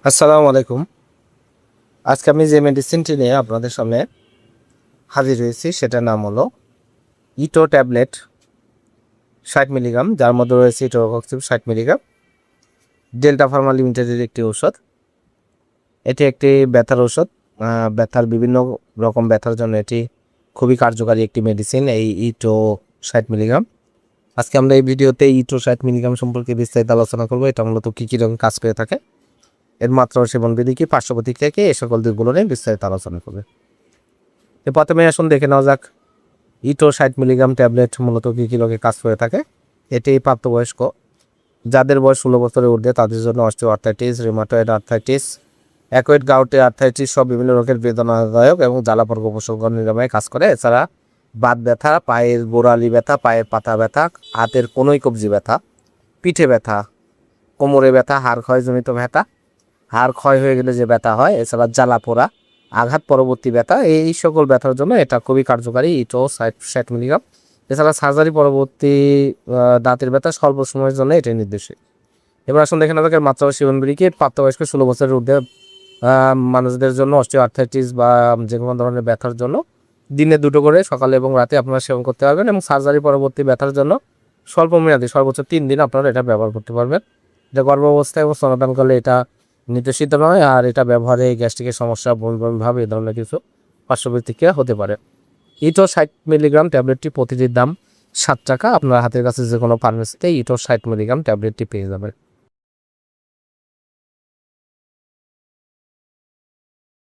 আসসালামু আলাইকুম। আজকে আমি যে মেডিসিনটি নিয়ে আপনাদের সামনে হাজির হয়েছি সেটার নাম হলো ইটো ট্যাবলেট ৬০ মিলিগ্রাম, যার মধ্যে রয়েছে ইটোরক্সিব ৬০ মিলিগ্রাম। ডেল্টা ফার্মা লিমিটেডের একটি ঔষধ। এটি একটি ব্যথার ঔষধ। ব্যথার বিভিন্ন রকম ব্যথার জন্য এটি খুবই কার্যকারী একটি মেডিসিন, এই ইটো ৬০ মিলিগ্রাম। আজকে আমরা এই ভিডিওতে ইটো ৬০ মিলিগ্রাম সম্পর্কে বিস্তারিত আলোচনা করব। এটা মূলত কী কী রকম কাজ করে থাকে, এর মাত্রা ও সেবন বিধি কি, পার্শ্ব প্রতিক্রিয়া কি, এই সকল দিকগুলো নিয়ে বিস্তারিত আলোচনা করবে। প্রথমে আসুন দেখে নেওয়া যাক ইটো ৬০ মিলিগ্রাম ট্যাবলেট মূলত কী কী রোগে কাজ করে থাকে। এটি প্রাপ্তবয়স্ক, যাদের বয়স ১৬ বছরের ঊর্ধ্বে, তাদের জন্য অস্টিওআর্থ্রাইটিস, রিউমাটয়েড আর্থ্রাইটিস, অ্যাকোয়েড গাউটে আর্থ্রাইটিস সব বিভিন্ন রোগের বেদনাদায়ক এবং জ্বালাপোড়া উপসর্গ নিরাময়ে কাজ করে। এছাড়া বাত ব্যথা, পায়ের গোড়ালি ব্যথা, পায়ের পাতা ব্যথা, হাতের কোনোই কবজি ব্যথা, পিঠে ব্যথা, কোমরে ব্যথা, হাড় ক্ষয়জনিত ব্যথা, হাড় ক্ষয় হয়ে গেলে যে ব্যথা হয়, এছাড়া জ্বালাপোড়া, আঘাত পরবর্তী ব্যথা, এই সকল ব্যথার জন্য এটা খুবই কার্যকারী ইটো ৬০ মিলিগ্রাম। এছাড়া সার্জারি পরবর্তী দাঁতের ব্যথা স্বল্প সময়ের জন্য এটি নির্দেশিত। এবার আসুন দেখে নেওয়া যাক মাত্রা ও সেবন বিধি কি। প্রাপ্তবয়স্ক ১৬ বছরের ঊর্ধ্বে মানুষদের জন্য অস্টিওআর্থ্রাইটিস বা যে কোনো ধরনের ব্যথার জন্য দিনে ২টো করে সকালে এবং রাতে আপনারা সেবন করতে পারবেন, এবং সার্জারি পরবর্তী ব্যথার জন্য স্বল্প মেয়াদী সর্বোচ্চ ৩ দিন আপনারা এটা ব্যবহার করতে পারবেন। এটা গর্ভাবস্থায় এবং স্তনদানকালে এটা নির্দেশিত নয়, আর এটা ব্যবহারে গ্যাস্ট্রিকের সমস্যা, বমি বমি ভাব, এই ধরনের কিছু পার্শ্ব প্রতিক্রিয়া হতে পারে। ইটো ৬০ মিলিগ্রাম ট্যাবলেটটি প্রতিটির দাম ৭ টাকা। আপনার হাতের কাছে যে কোনো ফার্মেসিতে ইটো ৬০ মিলিগ্রাম ট্যাবলেটটি পেয়ে যাবেন।